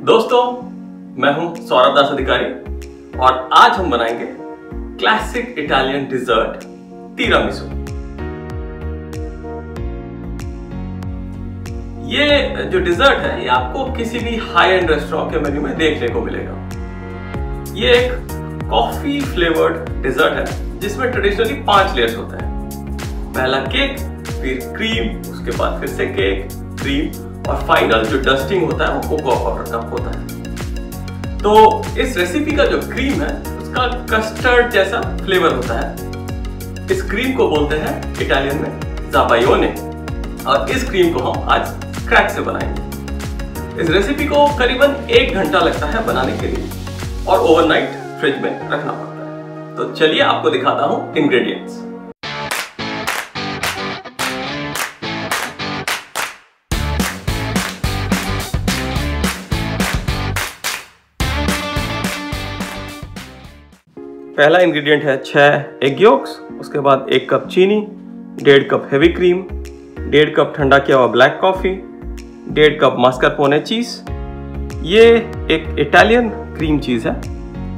दोस्तों, मैं हूं सौरभ दास अधिकारी और आज हम बनाएंगे क्लासिक इटालियन डिजर्ट तिरामिसू। ये जो डिजर्ट है ये आपको किसी भी हाई एंड रेस्टोरेंट के मेन्यू में देखने को मिलेगा। ये एक कॉफी फ्लेवर्ड डिजर्ट है जिसमें ट्रेडिशनली 5 लेयर्स होते हैं। पहला केक, फिर क्रीम, उसके बाद फिर से केक, क्रीम और फाइनल जो डस्टिंग होता है वो कोकोआ पाउडर का होता है। तो इस रेसिपी का जो क्रीम है उसका कस्टर्ड जैसा फ्लेवर होता है। इस क्रीम को बोलते हैं इटालियन में ज़ाबायोने और इस क्रीम को हम आज क्रैक से बनाएंगे। इस रेसिपी को करीबन 1 घंटा लगता है बनाने के लिए और ओवरनाइट फ्रिज में रखना पड़ता है। तो चलिए आपको दिखाता हूं इंग्रेडिएंट्स। पहला इंग्रेडिएंट है 6 एग योक्स, उसके बाद 1 कप चीनी, 1.5 कप हेवी क्रीम, 1.5 कप ठंडा किया हुआ ब्लैक कॉफ़ी, 1.5 कप मास्कारपोने चीज़। ये एक इटालियन क्रीम चीज़ है,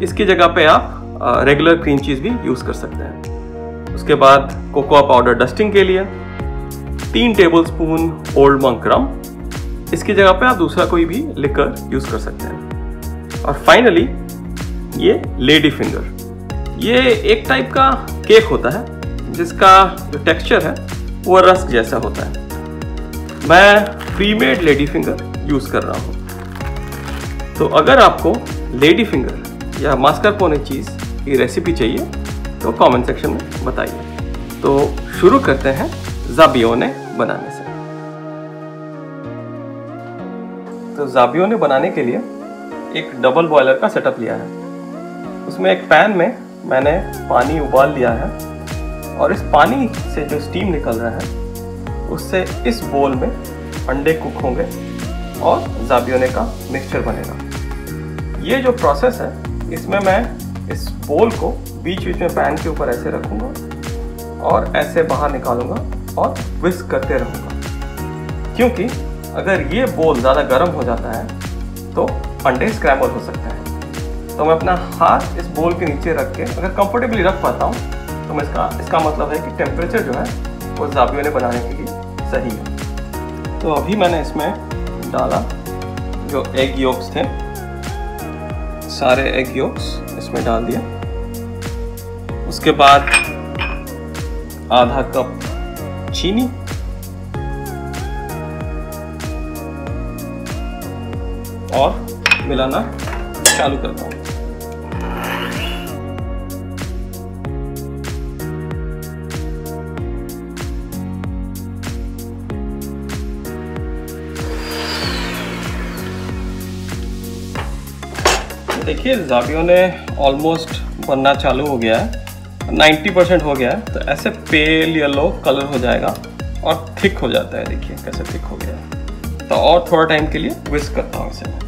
इसकी जगह पे आप रेगुलर क्रीम चीज़ भी यूज़ कर सकते हैं। उसके बाद कोकोआ पाउडर डस्टिंग के लिए 3 टेबलस्पून ओल्ड मंक रम, इसकी जगह पे आप दूसरा कोई भी लिकर यूज़ कर सकते हैं। और फाइनली ये लेडी फिंगर। ये एक टाइप का केक होता है जिसका जो टेक्सचर है वो रस्क जैसा होता है। मैं प्रीमेड लेडी फिंगर यूज़ कर रहा हूँ। तो अगर आपको लेडी फिंगर या मास्कारपोने चीज़ की रेसिपी चाहिए तो कमेंट सेक्शन में बताइए। तो शुरू करते हैं ज़ाबियोने बनाने से। तो ज़ाबियोने बनाने के लिए एक डबल बॉयलर का सेटअप लिया है। उसमें एक पैन में मैंने पानी उबाल लिया है और इस पानी से जो स्टीम निकल रहा है उससे इस बोल में अंडे कुक होंगे और ज़ाबियोने का मिक्सचर बनेगा। ये जो प्रोसेस है इसमें मैं इस बोल को बीच बीच में पैन के ऊपर ऐसे रखूँगा और ऐसे बाहर निकालूंगा और विस्क करते रहूँगा, क्योंकि अगर ये बोल ज़्यादा गर्म हो जाता है तो अंडे स्क्रैम्बल हो सकते हैं। तो मैं अपना हाथ इस बोल के नीचे रख के अगर कंफर्टेबली रख पाता हूँ तो मैं इसका मतलब है कि टेम्परेचर जो है वो ज़ाबियोने बनाने के लिए सही है। तो अभी मैंने इसमें डाला जो एग योक्स थे, सारे एग योक्स इसमें डाल दिया। उसके बाद आधा कप चीनी, और मिलाना चालू करता हूँ। देखिए ज़ाबियोने ऑलमोस्ट बनना चालू हो गया है, 90% हो गया है। तो ऐसे पेल येलो कलर हो जाएगा और थिक हो जाता है। देखिए कैसे थिक हो गया है। तो और थोड़ा टाइम के लिए विस्क करता हूँ इसे।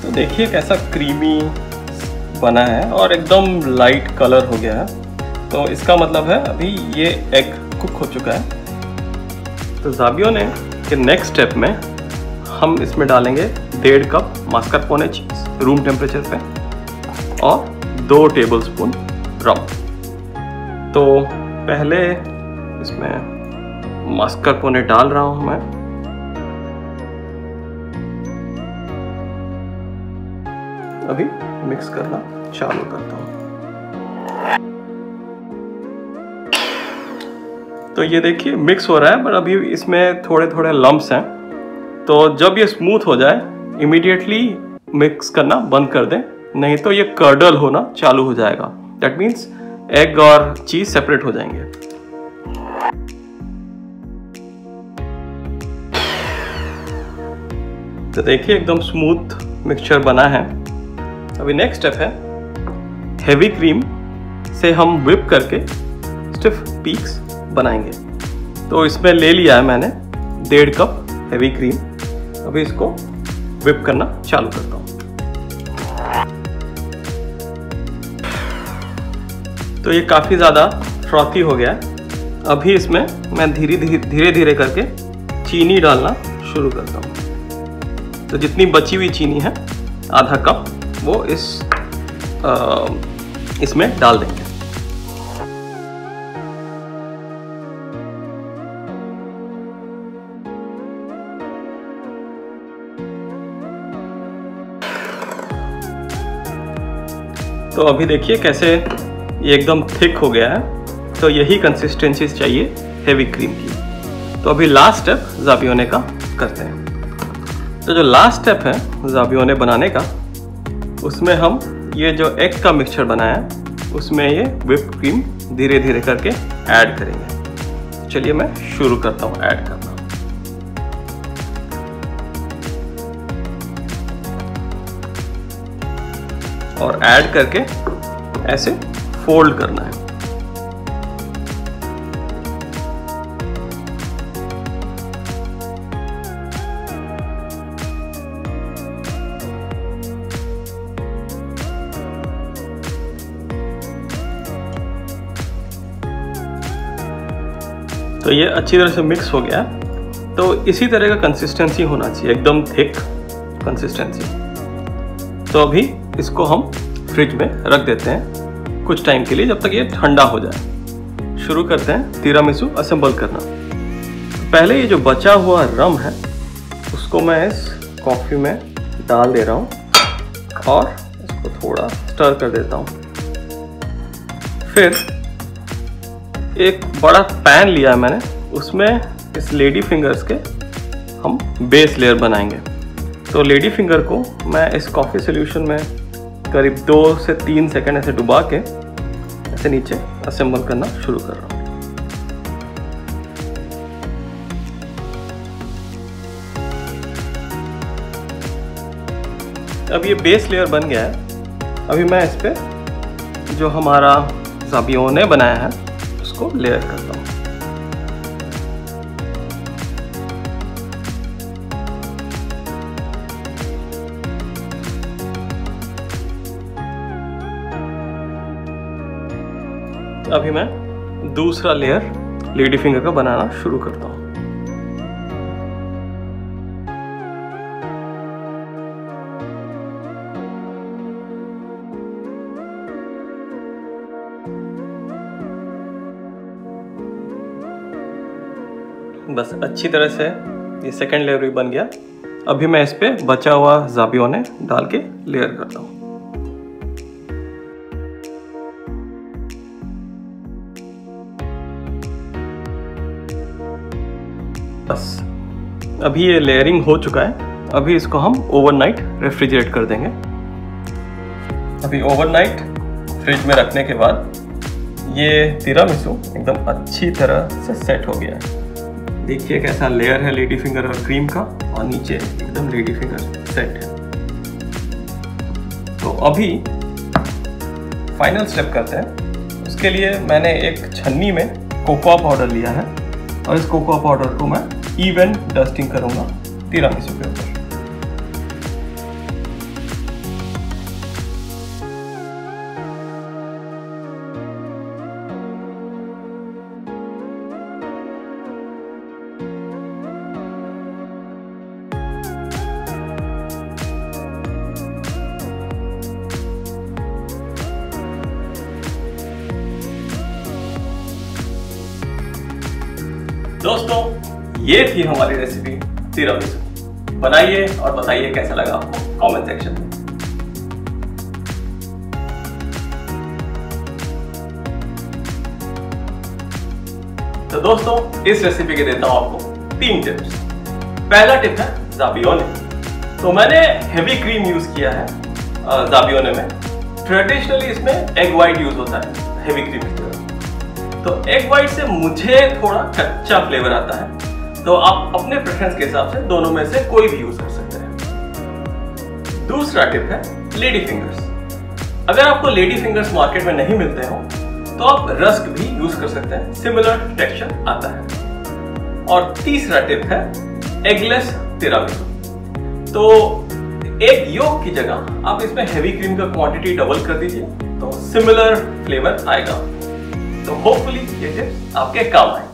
तो देखिए कैसा क्रीमी बना है और एकदम लाइट कलर हो गया है। तो इसका मतलब है अभी ये एग कुक हो चुका है। तो ज़ाबियोने के नेक्स्ट स्टेप में हम इसमें डालेंगे 1.5 कप मास्कारपोने चीज़ रूम टेम्परेचर पे और 2 टेबलस्पून रम। तो पहले इसमें मास्कारपोने डाल रहा हूँ मैं। अभी मिक्स करना चालू करता हूँ। तो ये देखिए मिक्स हो रहा है, पर अभी इसमें थोड़े थोड़े लम्प्स हैं। तो जब ये स्मूथ हो जाए इमीडिएटली मिक्स करना बंद कर दें, नहीं तो ये कर्डल होना चालू हो जाएगा। दैट मीन्स एग और चीज सेपरेट हो जाएंगे। तो देखिए एकदम स्मूथ मिक्सचर बना है। अभी नेक्स्ट स्टेप है हेवी क्रीम से हम व्हिप करके स्टिफ पीक्स बनाएंगे। तो इसमें ले लिया है मैंने 1.5 कप हेवी क्रीम। अभी इसको whip करना चालू करता हूँ। तो ये काफ़ी ज़्यादा फ्रॉथी हो गया है। अभी इसमें मैं धीरे धीरे करके चीनी डालना शुरू करता हूँ। तो जितनी बची हुई चीनी है, आधा कप, वो इसमें डाल देंगे। तो अभी देखिए कैसे ये एकदम थिक हो गया है। तो यही कंसिस्टेंसी चाहिए हेवी क्रीम की। तो अभी लास्ट स्टेप ज़ाबियोने का करते हैं। तो जो लास्ट स्टेप है ज़ाबियोने बनाने का, उसमें हम ये जो एग का मिक्सचर बनाया है उसमें ये व्हिप क्रीम धीरे धीरे करके ऐड करेंगे। चलिए मैं शुरू करता हूँ ऐड करना। और ऐड करके ऐसे फोल्ड करना है। तो ये अच्छी तरह से मिक्स हो गया। तो इसी तरह का कंसिस्टेंसी होना चाहिए, एकदम थिक कंसिस्टेंसी। तो अभी इसको हम फ्रिज में रख देते हैं कुछ टाइम के लिए, जब तक ये ठंडा हो जाए। शुरू करते हैं तिरामिसू असेंबल करना। पहले ये जो बचा हुआ रम है उसको मैं इस कॉफ़ी में डाल दे रहा हूँ और इसको थोड़ा स्टर कर देता हूँ। फिर एक बड़ा पैन लिया है मैंने, उसमें इस लेडी फिंगर्स के हम बेस लेयर बनाएंगे। तो लेडी फिंगर को मैं इस कॉफ़ी सोल्यूशन में करीब 2 से 3 सेकंड ऐसे डुबा के ऐसे नीचे असेंबल करना शुरू कर रहा हूँ। अब ये बेस लेयर बन गया है। अभी मैं इस पे जो हमारा ज़ाबियोने बनाया है उसको लेयर करता हूँ। अभी मैं दूसरा लेयर लेडी फिंगर का बनाना शुरू करता हूँ। बस अच्छी तरह से ये सेकंड लेयर भी बन गया। अभी मैं इस पे बचा हुआ ज़ाबियोने डाल के लेयर करता हूँ। बस अभी ये लेयरिंग हो चुका है। अभी इसको हम ओवरनाइट रेफ्रिजरेट कर देंगे। अभी ओवरनाइट फ्रिज में रखने के बाद ये तिरामिसू एकदम अच्छी तरह से सेट हो गया है। देखिए कैसा लेयर है लेडी फिंगर और क्रीम का, और नीचे एकदम लेडी फिंगर सेट है। तो अभी फाइनल स्टेप करते हैं। उसके लिए मैंने एक छन्नी में कोकोआ पाउडर लिया है और इस कोकोआ पाउडर को मैं इवन डस्टिंग करूंगा तिरामिसू के ऊपर। दोस्तों, ये थी हमारी रेसिपी तिरामिसू। बनाइए और बताइए कैसा लगा आपको कमेंट सेक्शन में। तो दोस्तों, इस रेसिपी के देता हूं आपको 3 टिप्स। पहला टिप है ज़ाबियोने। तो मैंने हेवी क्रीम यूज किया है ज़ाबियोने में। ट्रेडिशनली इसमें एग वाइट यूज होता है हेवी क्रीम की तरह। तो एग वाइट से मुझे थोड़ा कच्चा फ्लेवर आता है, तो आप अपने प्रेफरेंस के हिसाब से दोनों में से कोई भी यूज कर सकते हैं। दूसरा टिप है लेडी फिंगर्स। अगर आपको लेडी फिंगर्स मार्केट में नहीं मिलते हो तो आप रस्क भी यूज कर सकते हैं, सिमिलर टेक्सचर आता है। और तीसरा टिप है एगलेस तिरामिसू। तो एग योक की जगह आप इसमें हेवी क्रीम का क्वांटिटी डबल कर दीजिए तो सिमिलर फ्लेवर आएगा। तो होपफुली ये टिप्स आपके काम आए।